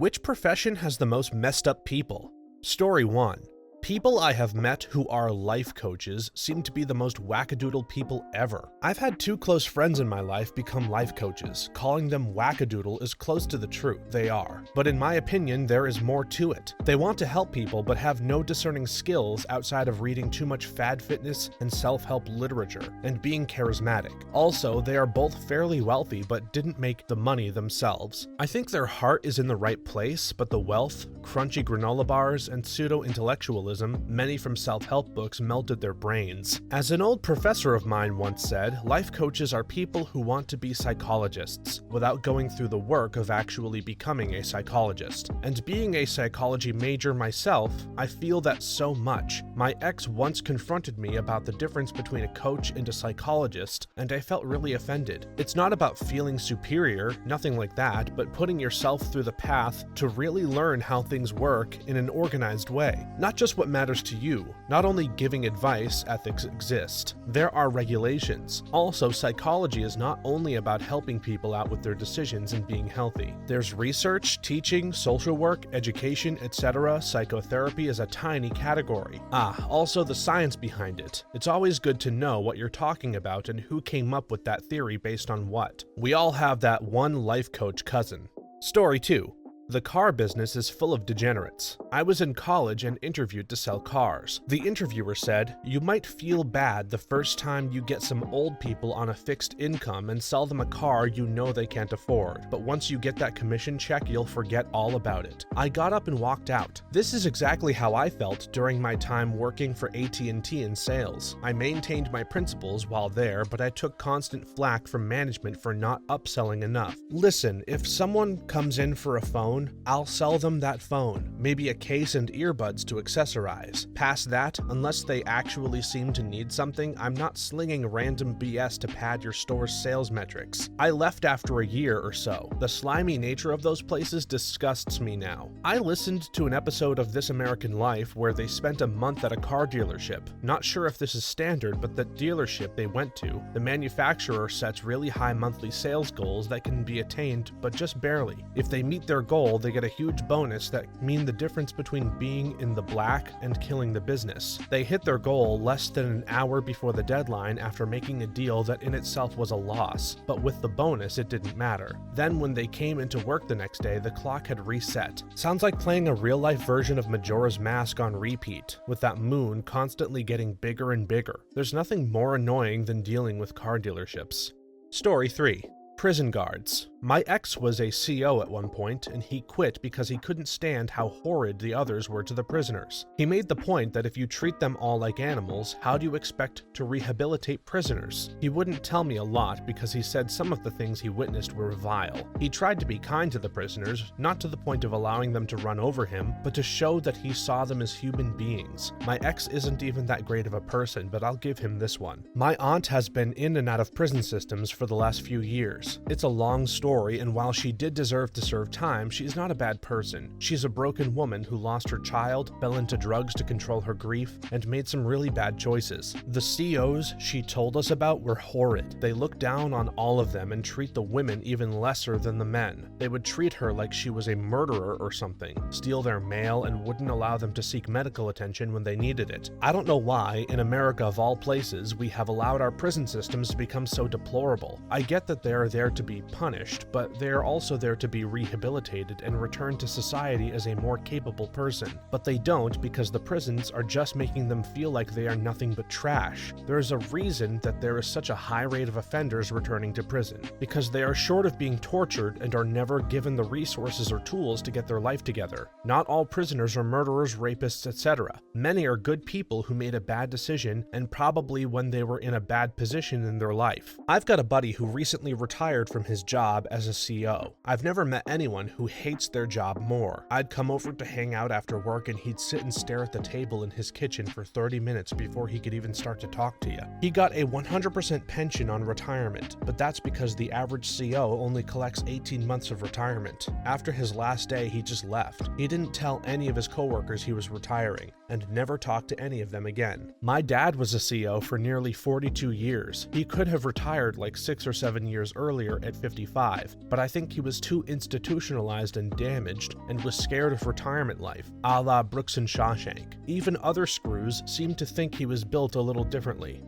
Which profession has the most messed up people? Story 1. People I have met who are life coaches seem to be the most wackadoodle people ever. I've had 2 close friends in my life become life coaches. Calling them wackadoodle is close to the truth. They are. But in my opinion, there is more to it. They want to help people but have no discerning skills outside of reading too much fad fitness and self-help literature, and being charismatic. Also, they are both fairly wealthy but didn't make the money themselves. I think their heart is in the right place, but the wealth, crunchy granola bars, and pseudo-intellectualism, many from self-help books, melted their brains. As an old professor of mine once said, life coaches are people who want to be psychologists without going through the work of actually becoming a psychologist. And being a psychology major myself, I feel that so much. My ex once confronted me about the difference between a coach and a psychologist, and I felt really offended. It's not about feeling superior, nothing like that, but putting yourself through the path to really learn how things work in an organized way. Not just what matters to you. Not only giving advice, ethics exist. There are regulations. Also, psychology is not only about helping people out with their decisions and being healthy. There's research, teaching, social work, education, etc. Psychotherapy is a tiny category. Also the science behind it. It's always good to know what you're talking about and who came up with that theory based on what. We all have that one life coach cousin. Story 2. The car business is full of degenerates. I was in college and interviewed to sell cars. The interviewer said, "You might feel bad the first time you get some old people on a fixed income and sell them a car you know they can't afford, but once you get that commission check, you'll forget all about it." I got up and walked out. This is exactly how I felt during my time working for AT&T in sales. I maintained my principles while there, but I took constant flack from management for not upselling enough. Listen, if someone comes in for a phone, I'll sell them that phone, maybe a case and earbuds to accessorize. Past that, unless they actually seem to need something, I'm not slinging random BS to pad your store's sales metrics. I left after a year or so. The slimy nature of those places disgusts me now. I listened to an episode of This American Life where they spent a month at a car dealership. Not sure if this is standard, but the dealership they went to, the manufacturer sets really high monthly sales goals that can be attained, but just barely. If they meet their goal, they get a huge bonus that mean the difference between being in the black and killing the business. They hit their goal less than an hour before the deadline after making a deal that in itself was a loss, but with the bonus it didn't matter. Then when they came into work the next day, the clock had reset. Sounds like playing a real-life version of Majora's Mask on repeat, with that moon constantly getting bigger and bigger. There's nothing more annoying than dealing with car dealerships. Story 3. Prison guards. My ex was a CO at one point, and he quit because he couldn't stand how horrid the others were to the prisoners. He made the point that if you treat them all like animals, how do you expect to rehabilitate prisoners? He wouldn't tell me a lot because he said some of the things he witnessed were vile. He tried to be kind to the prisoners, not to the point of allowing them to run over him, but to show that he saw them as human beings. My ex isn't even that great of a person, but I'll give him this one. My aunt has been in and out of prison systems for the last few years. It's a long story, and while she did deserve to serve time, she's not a bad person. She's a broken woman who lost her child, fell into drugs to control her grief, and made some really bad choices. The COs she told us about were horrid. They look down on all of them and treat the women even lesser than the men. They would treat her like she was a murderer or something, steal their mail, and wouldn't allow them to seek medical attention when they needed it. I don't know why, in America of all places, we have allowed our prison systems to become so deplorable. I get that they are there to be punished, but they are also there to be rehabilitated and return to society as a more capable person. But they don't, because the prisons are just making them feel like they are nothing but trash. There is a reason that there is such a high rate of offenders returning to prison, because they are short of being tortured and are never given the resources or tools to get their life together. Not all prisoners are murderers, rapists, etc. Many are good people who made a bad decision, and probably when they were in a bad position in their life. I've got a buddy who recently retired from his job as a CO. I've never met anyone who hates their job more. I'd come over to hang out after work and he'd sit and stare at the table in his kitchen for 30 minutes before he could even start to talk to you. He got a 100% pension on retirement, but that's because the average CO only collects 18 months of retirement. After his last day, he just left. He didn't tell any of his coworkers he was retiring, and never talked to any of them again. My dad was a CO for nearly 42 years. He could have retired like 6 or 7 years earlier at 55. survive, but I think he was too institutionalized and damaged and was scared of retirement life, a la Brooks and Shawshank. Even other screws seem to think he was built a little differently.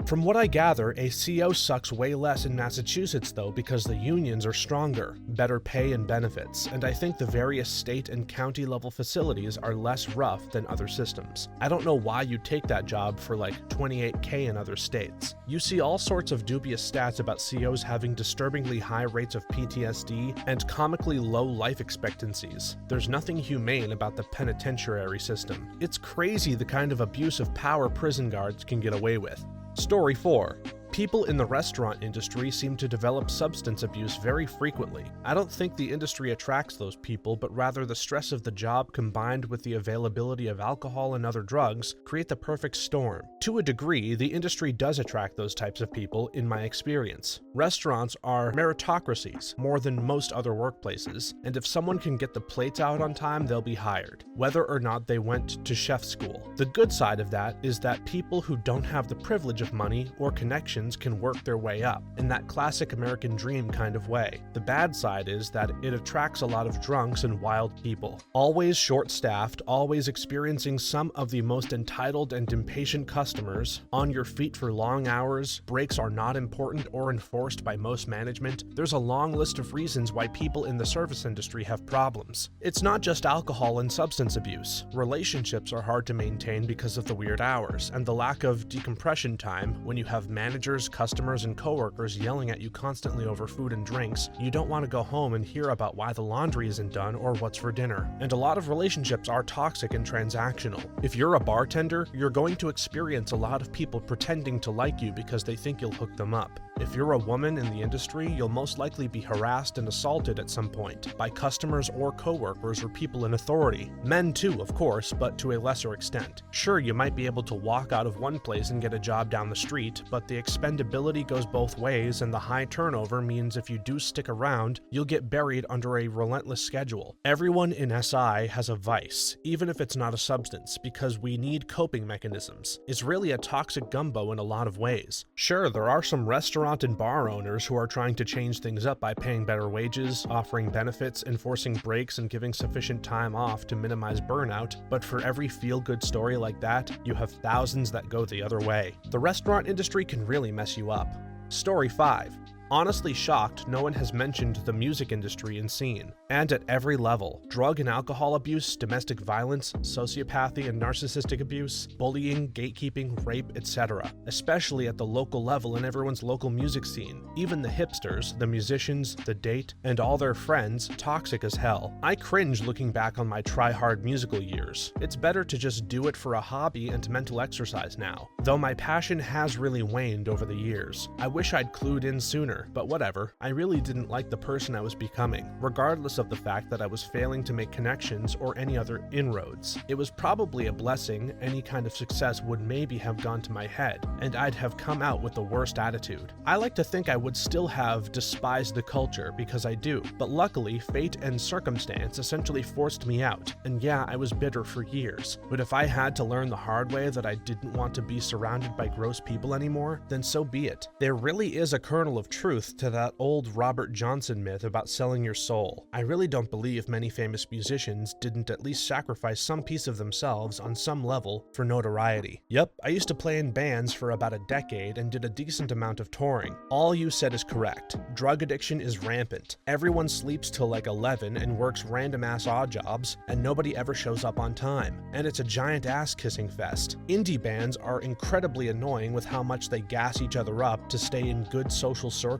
From what I gather, a CO sucks way less in Massachusetts though because the unions are stronger, better pay and benefits, and I think the various state and county level facilities are less rough than other systems. I don't know why you'd take that job for like $28K in other states. You see all sorts of dubious stats about COs having disturbingly high rates of PTSD and comically low life expectancies. There's nothing humane about the penitentiary system. It's crazy the kind of abuse of power prison guards can get away with. Story 4. People in the restaurant industry seem to develop substance abuse very frequently. I don't think the industry attracts those people, but rather the stress of the job combined with the availability of alcohol and other drugs create the perfect storm. To a degree, the industry does attract those types of people, in my experience. Restaurants are meritocracies more than most other workplaces, and if someone can get the plates out on time, they'll be hired, whether or not they went to chef school. The good side of that is that people who don't have the privilege of money or connections can work their way up, in that classic American dream kind of way. The bad side is that it attracts a lot of drunks and wild people. Always short-staffed, always experiencing some of the most entitled and impatient customers, on your feet for long hours, breaks are not important or enforced by most management. There's a long list of reasons why people in the service industry have problems. It's not just alcohol and substance abuse. Relationships are hard to maintain because of the weird hours, and the lack of decompression time when you have managers, customers, and coworkers yelling at you constantly over food and drinks. You don't want to go home and hear about why the laundry isn't done or what's for dinner. And a lot of relationships are toxic and transactional. If you're a bartender, you're going to experience a lot of people pretending to like you because they think you'll hook them up. If you're a woman in the industry, you'll most likely be harassed and assaulted at some point by customers or coworkers or people in authority. Men too, of course, but to a lesser extent. Sure, you might be able to walk out of one place and get a job down the street, but the expendability goes both ways, and the high turnover means if you do stick around, you'll get buried under a relentless schedule. Everyone in SI has a vice, even if it's not a substance, because we need coping mechanisms. It's really a toxic gumbo in a lot of ways. Sure, there are some restaurant and bar owners who are trying to change things up by paying better wages, offering benefits, enforcing breaks, and giving sufficient time off to minimize burnout, but for every feel-good story like that, you have thousands that go the other way. The restaurant industry can really mess you up. Story 5. Honestly shocked no one has mentioned the music industry and scene. And at every level. Drug and alcohol abuse, domestic violence, sociopathy and narcissistic abuse, bullying, gatekeeping, rape, etc. Especially at the local level in everyone's local music scene. Even the hipsters, the musicians, the date, and all their friends, toxic as hell. I cringe looking back on my try-hard musical years. It's better to just do it for a hobby and mental exercise now. Though my passion has really waned over the years. I wish I'd clued in sooner. But whatever, I really didn't like the person I was becoming, regardless of the fact that I was failing to make connections or any other inroads. It was probably a blessing. Any kind of success would maybe have gone to my head, and I'd have come out with the worst attitude. I like to think I would still have despised the culture, because I do, but luckily, fate and circumstance essentially forced me out, and yeah, I was bitter for years. But if I had to learn the hard way that I didn't want to be surrounded by gross people anymore, then so be it. There really is a kernel of truth to that old Robert Johnson myth about selling your soul. I really don't believe many famous musicians didn't at least sacrifice some piece of themselves on some level for notoriety. Yep, I used to play in bands for about a decade and did a decent amount of touring. All you said is correct. Drug addiction is rampant. Everyone sleeps till like 11 and works random ass odd jobs, and nobody ever shows up on time. And it's a giant ass-kissing fest. Indie bands are incredibly annoying with how much they gas each other up to stay in good social circles.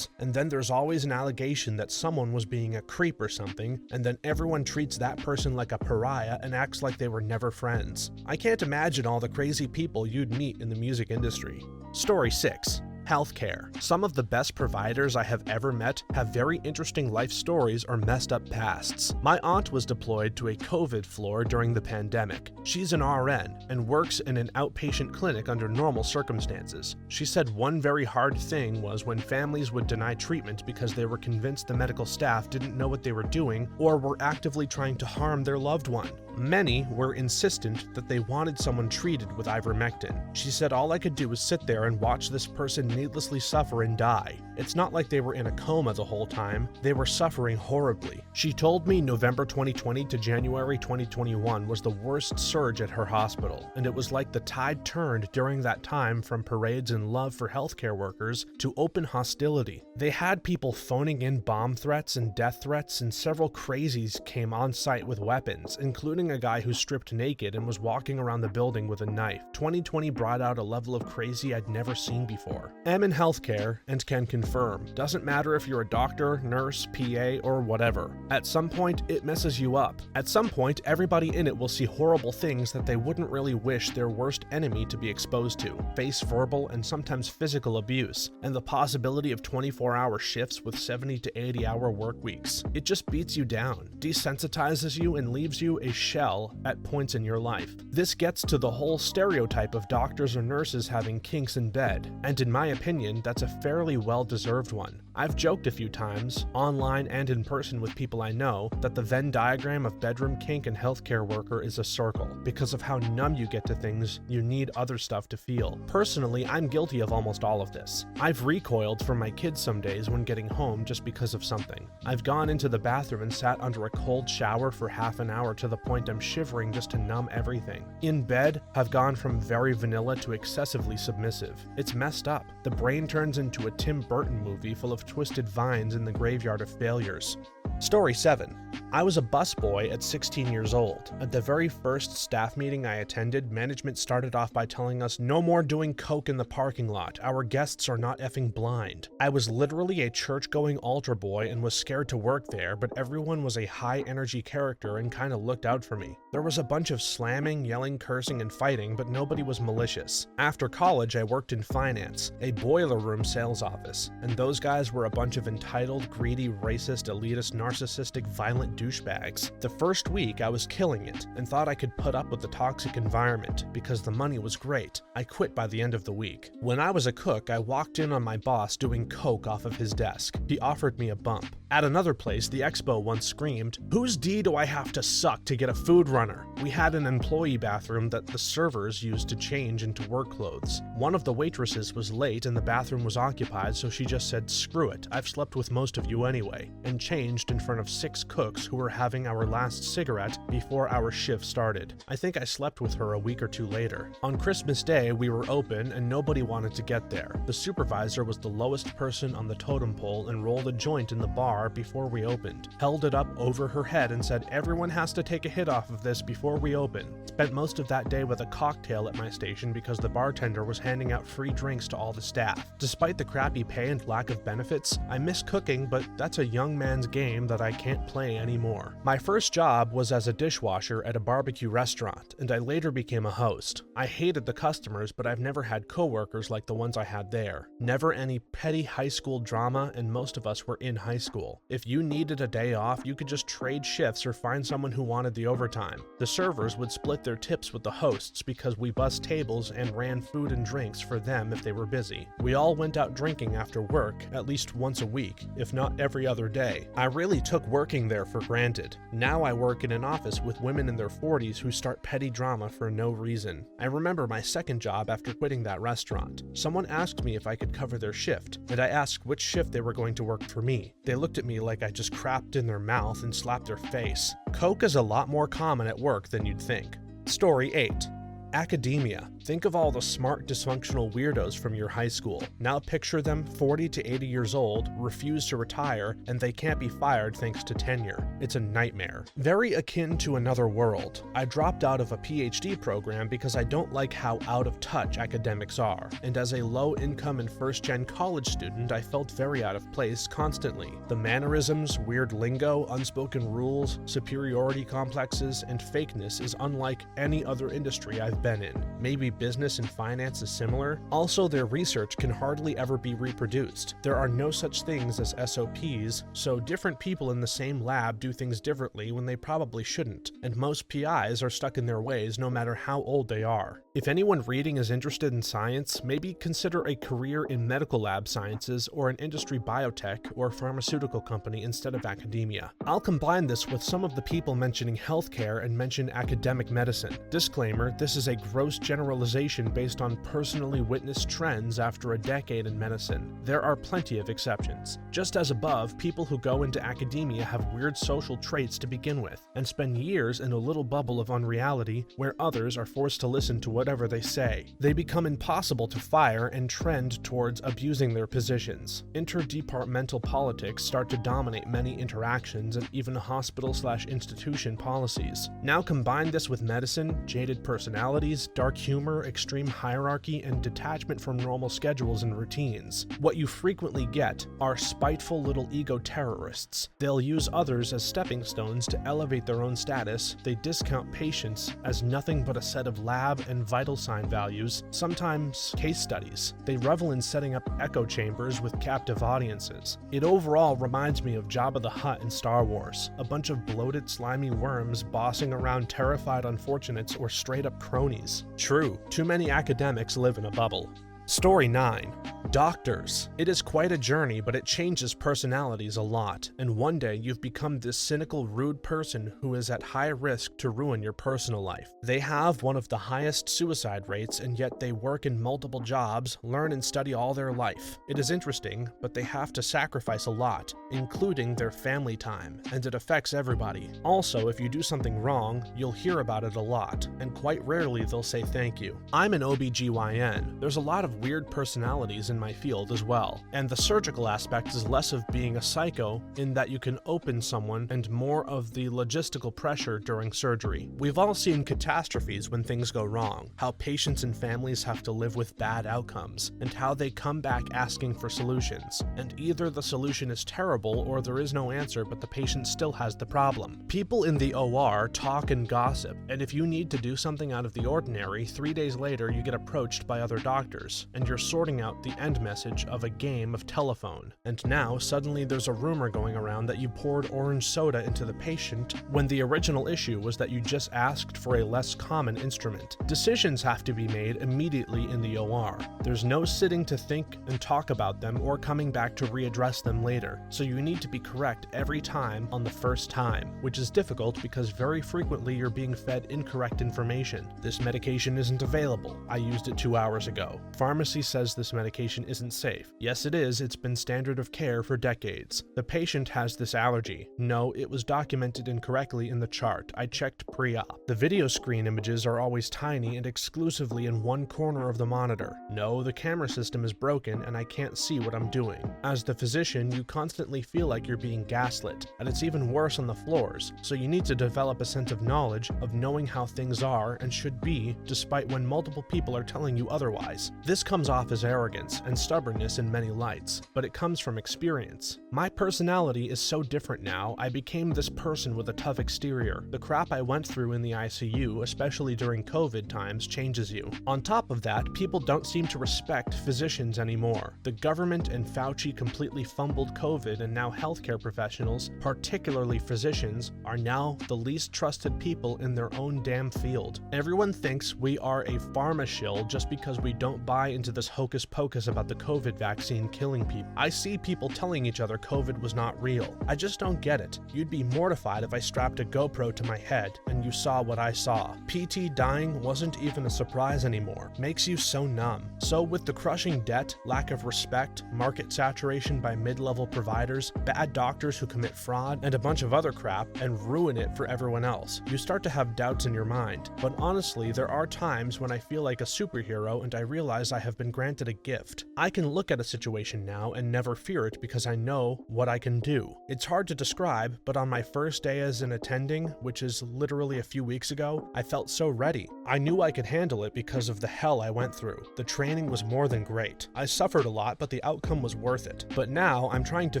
And then there's always an allegation that someone was being a creep or something, and then everyone treats that person like a pariah and acts like they were never friends. I can't imagine all the crazy people you'd meet in the music industry. Story 6. Healthcare. Some of the best providers I have ever met have very interesting life stories or messed up pasts. My aunt was deployed to a COVID floor during the pandemic. She's an RN and works in an outpatient clinic under normal circumstances. She said one very hard thing was when families would deny treatment because they were convinced the medical staff didn't know what they were doing or were actively trying to harm their loved one. Many were insistent that they wanted someone treated with ivermectin. She said all I could do was sit there and watch this person needlessly suffer and die. It's not like they were in a coma the whole time, they were suffering horribly. She told me November 2020 to January 2021 was the worst surge at her hospital, and it was like the tide turned during that time from parades and love for healthcare workers to open hostility. They had people phoning in bomb threats and death threats, and several crazies came on site with weapons, including a guy who stripped naked and was walking around the building with a knife. 2020 brought out a level of crazy I'd never seen before. I'm in healthcare and can confirm, doesn't matter if you're a doctor, nurse, PA, or whatever. At some point, it messes you up. At some point, everybody in it will see horrible things that they wouldn't really wish their worst enemy to be exposed to, face verbal and sometimes physical abuse, and the possibility of 24-hour shifts with 70 to 80-hour work weeks. It just beats you down, desensitizes you, and leaves you a shell at points in your life. This gets to the whole stereotype of doctors or nurses having kinks in bed, and in my opinion, that's a fairly well-deserved one. I've joked a few times, online and in person with people I know, that the Venn diagram of bedroom kink and healthcare worker is a circle. Because of how numb you get to things, you need other stuff to feel. Personally, I'm guilty of almost all of this. I've recoiled from my kids some days when getting home just because of something. I've gone into the bathroom and sat under a cold shower for half an hour to the point I'm shivering just to numb everything. In bed, I've gone from very vanilla to excessively submissive. It's messed up. The brain turns into a Tim Burton movie full of twisted vines in the graveyard of failures. Story 7. I was a busboy at 16 years old. At the very first staff meeting I attended, management started off by telling us no more doing coke in the parking lot. Our guests are not effing blind. I was literally a church-going altar boy and was scared to work there, but everyone was a high-energy character and kinda looked out for me. There was a bunch of slamming, yelling, cursing, and fighting, but nobody was malicious. After college, I worked in finance, a boiler room sales office, and those guys were a bunch of entitled, greedy, racist, elitist, narcissistic, violent douchebags. The first week, I was killing it and thought I could put up with the toxic environment because the money was great. I quit by the end of the week. When I was a cook, I walked in on my boss doing coke off of his desk. He offered me a bump. At another place, the expo once screamed, "Whose D do I have to suck to get a food runner?" We had an employee bathroom that the servers used to change into work clothes. One of the waitresses was late and the bathroom was occupied, so she just said, "Screw it, I've slept with most of you anyway," and changed in front of 6 cooks who were having our last cigarette before our shift started. I think I slept with her a week or two later. On Christmas Day, we were open and nobody wanted to get there. The supervisor was the lowest person on the totem pole and rolled a joint in the bar before we opened, held it up over her head and said, "Everyone has to take a hit off of this before we open." Spent most of that day with a cocktail at my station because the bartender was handing out free drinks to all the staff. Despite the crappy pay and lack of benefits, I miss cooking, but that's a young man's game that I can't play anymore. My first job was as a dishwasher at a barbecue restaurant, and I later became a host. I hated the customers, but I've never had coworkers like the ones I had there. Never any petty high school drama, and most of us were in high school. If you needed a day off, you could just trade shifts or find someone who wanted the overtime. The servers would split their tips with the hosts because we bussed tables and ran food and drinks for them if they were busy. We all went out drinking after work at least once a week, if not every other day. I really took working there for granted. Now I work in an office with women in their 40s who start petty drama for no reason. I remember my second job after quitting that restaurant. Someone asked me if I could cover their shift, and I asked which shift they were going to work for me. They looked at me like I just crapped in their mouth and slapped their face. Coke is a lot more common at work than you'd think. Story 8. Academia. Think of all the smart, dysfunctional weirdos from your high school. Now picture them 40 to 80 years old, refuse to retire, and they can't be fired thanks to tenure. It's a nightmare. Very akin to another world. I dropped out of a PhD program because I don't like how out of touch academics are, and as a low-income and first-gen college student, I felt very out of place constantly. The mannerisms, weird lingo, unspoken rules, superiority complexes, and fakeness is unlike any other industry I've been in. Maybe business and finance is similar. Also, their research can hardly ever be reproduced. There are no such things as SOPs, so different people in the same lab do things differently when they probably shouldn't, and most PIs are stuck in their ways no matter how old they are. If anyone reading is interested in science, maybe consider a career in medical lab sciences or an industry biotech or pharmaceutical company instead of academia. I'll combine this with some of the people mentioning healthcare and mention academic medicine. Disclaimer, this is a gross generalization based on personally witnessed trends after a decade in medicine. There are plenty of exceptions. Just as above, people who go into academia have weird social traits to begin with, and spend years in a little bubble of unreality where others are forced to listen to whatever they say. They become impossible to fire and trend towards abusing their positions. Interdepartmental politics start to dominate many interactions and even hospital/institution policies. Now combine this with medicine, jaded personalities, dark humor, extreme hierarchy, and detachment from normal schedules and routines. What you frequently get are spiteful little ego terrorists. They'll use others as stepping stones to elevate their own status. They discount patients as nothing but a set of lab and vital sign values, sometimes case studies. They revel in setting up echo chambers with captive audiences. It overall reminds me of Jabba the Hutt in Star Wars, a bunch of bloated, slimy worms bossing around terrified unfortunates or straight-up cronies. True, too many academics live in a bubble. Story 9. Doctors. It is quite a journey, but it changes personalities a lot, and one day you've become this cynical, rude person who is at high risk to ruin your personal life. They have one of the highest suicide rates, and yet they work in multiple jobs, learn and study all their life. It is interesting, but they have to sacrifice a lot, including their family time, and it affects everybody. Also, if you do something wrong, you'll hear about it a lot, and quite rarely they'll say thank you. I'm an OBGYN. There's a lot of weird personalities in my field as well, and the surgical aspect is less of being a psycho in that you can open someone and more of the logistical pressure during surgery. We've all seen catastrophes when things go wrong, how patients and families have to live with bad outcomes, and how they come back asking for solutions, and either the solution is terrible or there is no answer but the patient still has the problem. People in the OR talk and gossip, and if you need to do something out of the ordinary, 3 days later you get approached by other doctors, and you're sorting out the end message of a game of telephone. And now, suddenly there's a rumor going around that you poured orange soda into the patient when the original issue was that you just asked for a less common instrument. Decisions have to be made immediately in the OR. There's no sitting to think and talk about them or coming back to readdress them later, so you need to be correct every time on the first time, which is difficult because very frequently you're being fed incorrect information. This medication isn't available. I used it 2 hours ago. Pharmacy says this medication isn't safe. Yes, it is. It's been standard of care for decades. The patient has this allergy. No, it was documented incorrectly in the chart. I checked pre-op. The video screen images are always tiny and exclusively in one corner of the monitor. No, the camera system is broken and I can't see what I'm doing. As the physician, you constantly feel like you're being gaslit, and it's even worse on the floors, so you need to develop a sense of knowledge of knowing how things are and should be, despite when multiple people are telling you otherwise. This comes off as arrogance and stubbornness in many lights, but it comes from experience. My personality is so different now. I became this person with a tough exterior. The crap I went through in the ICU, especially during COVID times, changes you. On top of that, people don't seem to respect physicians anymore. The government and Fauci completely fumbled COVID, and now healthcare professionals, particularly physicians, are now the least trusted people in their own damn field. Everyone thinks we are a pharma shill just because we don't buy into this hocus pocus about the COVID vaccine killing people. I see people telling each other COVID was not real. I just don't get it. You'd be mortified if I strapped a GoPro to my head and you saw what I saw. PT dying wasn't even a surprise anymore. Makes you so numb. So with the crushing debt, lack of respect, market saturation by mid-level providers, bad doctors who commit fraud, and a bunch of other crap and ruin it for everyone else, you start to have doubts in your mind. But honestly, there are times when I feel like a superhero and I realize I have been granted a gift. I can look at a situation now and never fear it because I know what I can do. It's hard to describe, but on my first day as an attending, which is literally a few weeks ago, I felt so ready. I knew I could handle it because of the hell I went through. The training was more than great. I suffered a lot, but the outcome was worth it. But now I'm trying to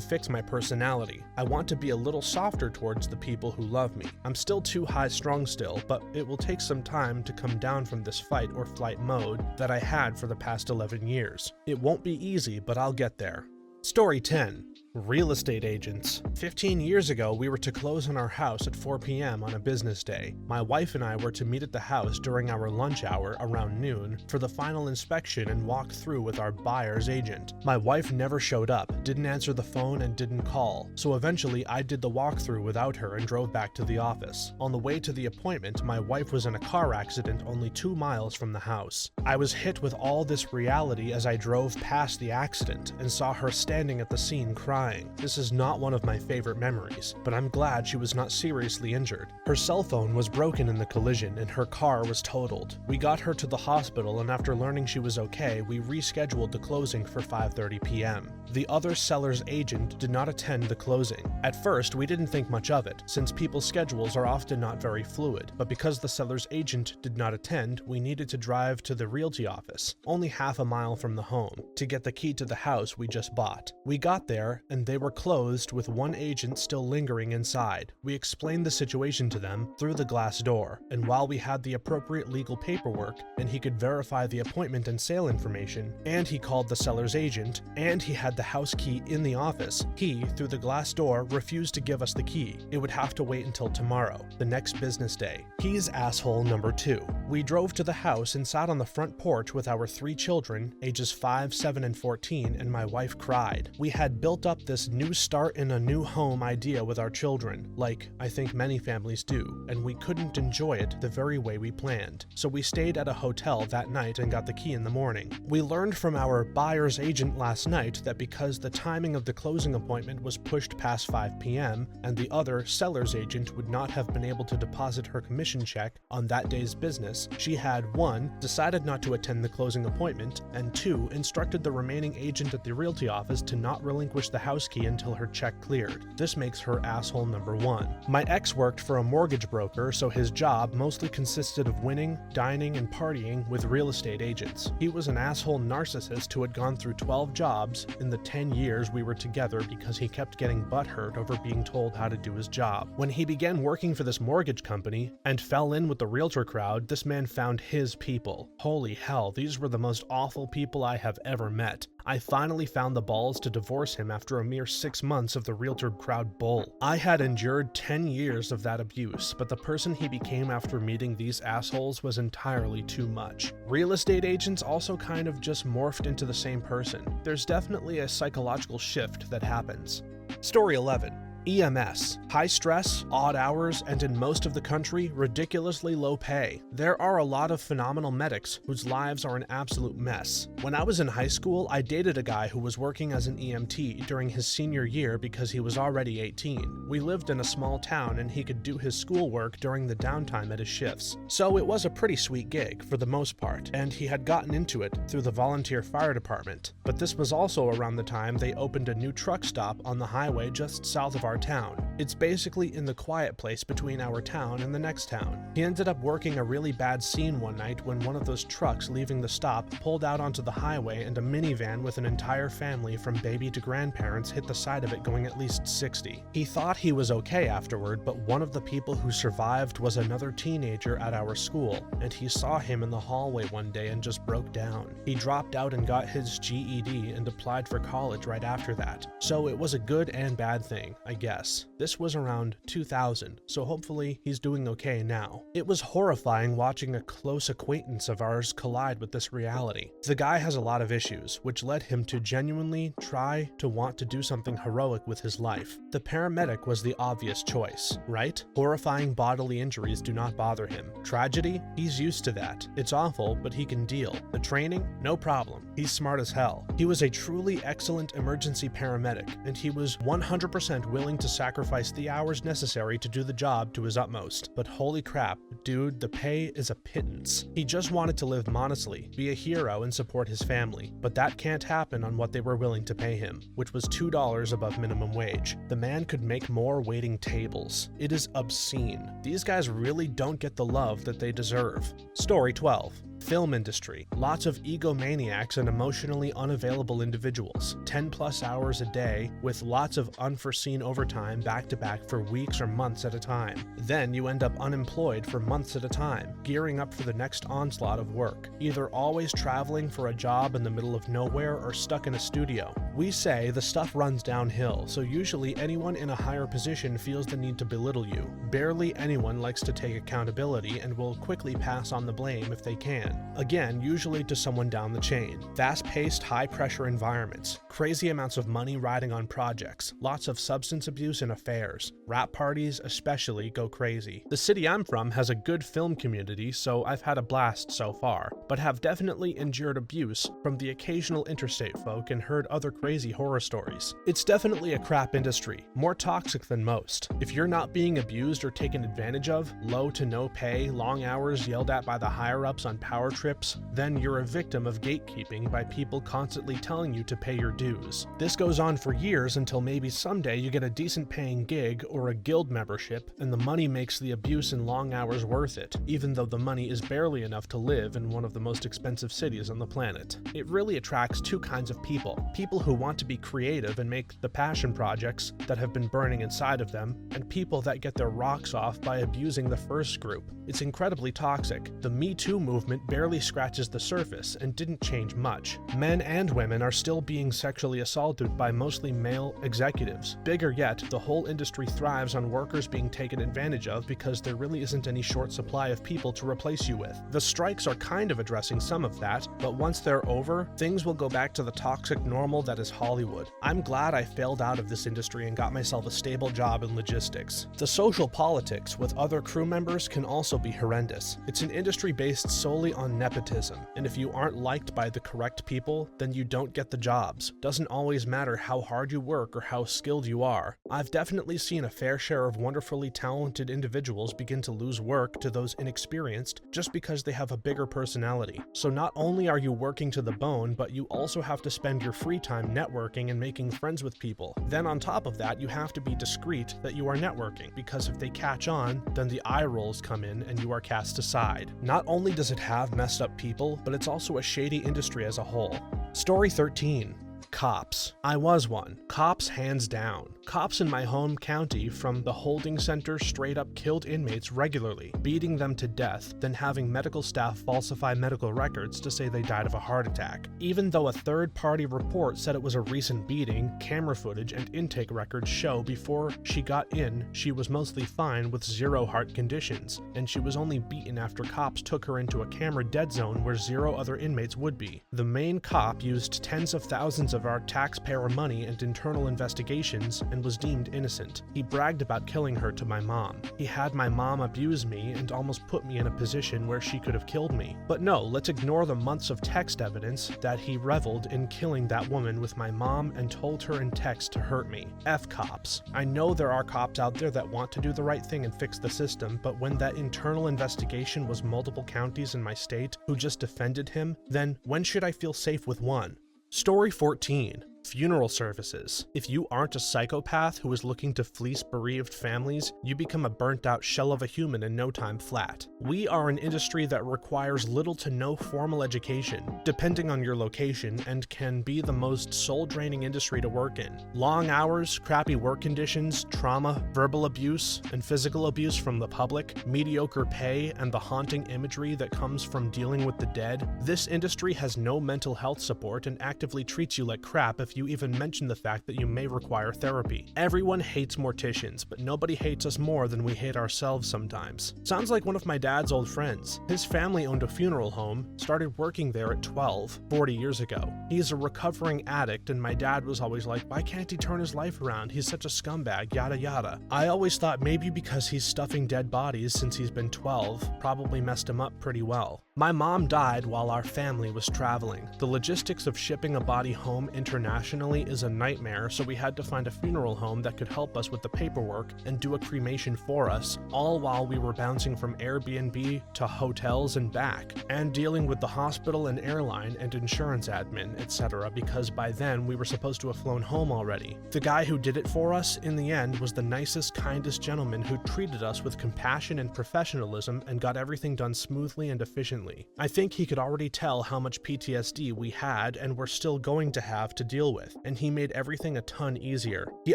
fix my personality. I want to be a little softer towards the people who love me. I'm still too high-strung still, but it will take some time to come down from this fight or flight mode that I had for the past 11 years. It won't be easy, but I'll get there. Story 10. Real estate agents. 15 years ago, we were to close on our house at 4 p.m. on a business day. My wife and I were to meet at the house during our lunch hour around noon for the final inspection and walk through with our buyer's agent. My wife never showed up, didn't answer the phone, and didn't call, so eventually I did the walkthrough without her and drove back to the office. On the way to the appointment, my wife was in a car accident only 2 miles from the house. I was hit with all this reality as I drove past the accident and saw her standing at the scene crying. This is not one of my favorite memories, but I'm glad she was not seriously injured. Her cell phone was broken in the collision and her car was totaled. We got her to the hospital, and after learning she was okay, we rescheduled the closing for 5:30 p.m. The other seller's agent did not attend the closing. At first, we didn't think much of it, since people's schedules are often not very fluid, but because the seller's agent did not attend, we needed to drive to the realty office, only half a mile from the home, to get the key to the house we just bought. We got there, and they were closed with one agent still lingering inside. We explained the situation to them through the glass door, and while we had the appropriate legal paperwork, and he could verify the appointment and sale information, and he called the seller's agent, and he had the house key in the office, he, through the glass door, refused to give us the key. It would have to wait until tomorrow, the next business day. He's asshole number 2. We drove to the house and sat on the front porch with our 3 children, ages 5, 7, and 14, and my wife cried. We had built up this new start in a new home idea with our children, like I think many families do, and we couldn't enjoy it the very way we planned. So we stayed at a hotel that night and got the key in the morning. We learned from our buyer's agent last night that because the timing of the closing appointment was pushed past 5 p.m. and the other seller's agent would not have been able to deposit her commission check on that day's business, she had 1. Decided not to attend the closing appointment, and 2. Instructed the remaining agent at the realty office to not relinquish the house key until her check cleared. This makes her asshole number 1. My ex worked for a mortgage broker, so his job mostly consisted of winning, dining, and partying with real estate agents. He was an asshole narcissist who had gone through 12 jobs in the 10 years we were together because he kept getting butthurt over being told how to do his job. When he began working for this mortgage company and fell in with the realtor crowd, this man found his people. Holy hell, these were the most awful people I have ever met. I finally found the balls to divorce him after a mere 6 months of the realtor crowd bull. I had endured 10 years of that abuse, but the person he became after meeting these assholes was entirely too much. Real estate agents also kind of just morphed into the same person. There's definitely a psychological shift that happens. Story 11. EMS. High stress, odd hours, and in most of the country, ridiculously low pay. There are a lot of phenomenal medics whose lives are an absolute mess. When I was in high school, I dated a guy who was working as an EMT during his senior year because he was already 18. We lived in a small town and he could do his schoolwork during the downtime at his shifts. So it was a pretty sweet gig for the most part, and he had gotten into it through the volunteer fire department. But this was also around the time they opened a new truck stop on the highway just south of our town. It's basically in the quiet place between our town and the next town. He ended up working a really bad scene one night when one of those trucks leaving the stop pulled out onto the highway and a minivan with an entire family from baby to grandparents hit the side of it going at least 60. He thought he was okay afterward, but one of the people who survived was another teenager at our school, and he saw him in the hallway one day and just broke down. He dropped out and got his GED and applied for college right after that. So it was a good and bad thing, I guess. This was around 2000, so hopefully he's doing okay now. It was horrifying watching a close acquaintance of ours collide with this reality. The guy has a lot of issues, which led him to genuinely try to want to do something heroic with his life. The paramedic was the obvious choice, right? Horrifying bodily injuries do not bother him. Tragedy? He's used to that. It's awful, but he can deal. The training? No problem. He's smart as hell. He was a truly excellent emergency paramedic, and he was 100% willing to sacrifice the hours necessary to do the job to his utmost. But holy crap, dude, the pay is a pittance. He just wanted to live modestly, be a hero, and support his family. But that can't happen on what they were willing to pay him, which was $2 above minimum wage. The man could make more waiting tables. It is obscene. These guys really don't get the love that they deserve. Story 12. Film industry. Lots of egomaniacs and emotionally unavailable individuals. 10+ hours a day with lots of unforeseen overtime back to back for weeks or months at a time. Then you end up unemployed for months at a time, gearing up for the next onslaught of work. Either always traveling for a job in the middle of nowhere or stuck in a studio. We say the stuff runs downhill, so usually anyone in a higher position feels the need to belittle you. Barely anyone likes to take accountability and will quickly pass on the blame if they can. Again, usually to someone down the chain. Fast-paced, high-pressure environments. Crazy amounts of money riding on projects. Lots of substance abuse and affairs. Rap parties especially go crazy. The city I'm from has a good film community, so I've had a blast so far, but have definitely endured abuse from the occasional interstate folk and heard other crazy horror stories. It's definitely a crap industry, more toxic than most. If you're not being abused or taken advantage of, low to no pay, long hours yelled at by the higher-ups on power trips, then you're a victim of gatekeeping by people constantly telling you to pay your dues. This goes on for years until maybe someday you get a decent paying gig or a guild membership, and the money makes the abuse and long hours worth it, even though the money is barely enough to live in one of the most expensive cities on the planet. It really attracts two kinds of people. People who want to be creative and make the passion projects that have been burning inside of them, and people that get their rocks off by abusing the first group. It's incredibly toxic. The Me Too movement barely scratches the surface and didn't change much. Men and women are still being sexually assaulted by mostly male executives. Bigger yet, the whole industry thrives on workers being taken advantage of because there really isn't any short supply of people to replace you with. The strikes are kind of addressing some of that, but once they're over, things will go back to the toxic normal that is Hollywood. I'm glad I failed out of this industry and got myself a stable job in logistics. The social politics with other crew members can also be horrendous. It's an industry based solely on nepotism, and if you aren't liked by the correct people, then you don't get the jobs. Doesn't always matter how hard you work or how skilled you are. I've definitely seen a fair share of wonderfully talented individuals begin to lose work to those inexperienced just because they have a bigger personality. So not only are you working to the bone, but you also have to spend your free time networking and making friends with people. Then on top of that, you have to be discreet that you are networking, because if they catch on, then the eye rolls come in and you are cast aside. Not only does it have messed up people, but it's also a shady industry as a whole. Story 13. Cops. I was one. Cops hands down. Cops in my home county from the holding center straight up killed inmates regularly, beating them to death, then having medical staff falsify medical records to say they died of a heart attack. Even though a third-party report said it was a recent beating, camera footage and intake records show before she got in, she was mostly fine with 0 heart conditions, and she was only beaten after cops took her into a camera dead zone where 0 other inmates would be. The main cop used tens of thousands of our taxpayer money and internal investigations and was deemed innocent. He bragged about killing her to my mom. He had my mom abuse me and almost put me in a position where she could have killed me. But no, let's ignore the months of text evidence that he reveled in killing that woman with my mom and told her in text to hurt me. F cops. I know there are cops out there that want to do the right thing and fix the system, but when that internal investigation was multiple counties in my state who just defended him, then when should I feel safe with one? Story 14. Funeral services. If you aren't a psychopath who is looking to fleece bereaved families, you become a burnt-out shell of a human in no time flat. We are an industry that requires little to no formal education, depending on your location, and can be the most soul-draining industry to work in. Long hours, crappy work conditions, trauma, verbal abuse, and physical abuse from the public, mediocre pay, and the haunting imagery that comes from dealing with the dead. This industry has no mental health support and actively treats you like crap if you even mention the fact that you may require therapy. Everyone hates morticians, but nobody hates us more than we hate ourselves sometimes. Sounds like one of my dad's old friends. His family owned a funeral home, started working there at 12, 40 years ago. He's a recovering addict, and my dad was always like, why can't he turn his life around? He's such a scumbag, yada yada. I always thought maybe because he's stuffing dead bodies since he's been 12, probably messed him up pretty well. My mom died while our family was traveling. The logistics of shipping a body home internationally professionally is a nightmare, so we had to find a funeral home that could help us with the paperwork and do a cremation for us, all while we were bouncing from Airbnb to hotels and back, and dealing with the hospital and airline and insurance admin, etc., because by then we were supposed to have flown home already. The guy who did it for us, in the end, was the nicest, kindest gentleman who treated us with compassion and professionalism and got everything done smoothly and efficiently. I think he could already tell how much PTSD we had and were still going to have to deal with, and he made everything a ton easier. He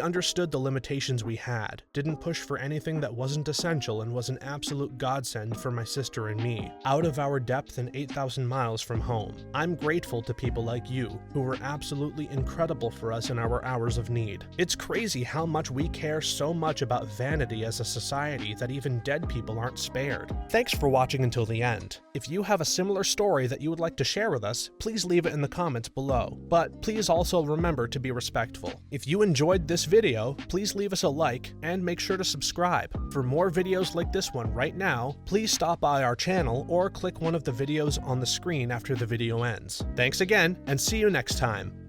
understood the limitations we had, didn't push for anything that wasn't essential, and was an absolute godsend for my sister and me, out of our depth and 8,000 miles from home. I'm grateful to people like you, who were absolutely incredible for us in our hours of need. It's crazy how much we care so much about vanity as a society that even dead people aren't spared. Thanks for watching until the end. If you have a similar story that you would like to share with us, please leave it in the comments below. But please also remember to be respectful. If you enjoyed this video, please leave us a like and make sure to subscribe. For more videos like this one right now, please stop by our channel or click one of the videos on the screen after the video ends. Thanks again, and see you next time.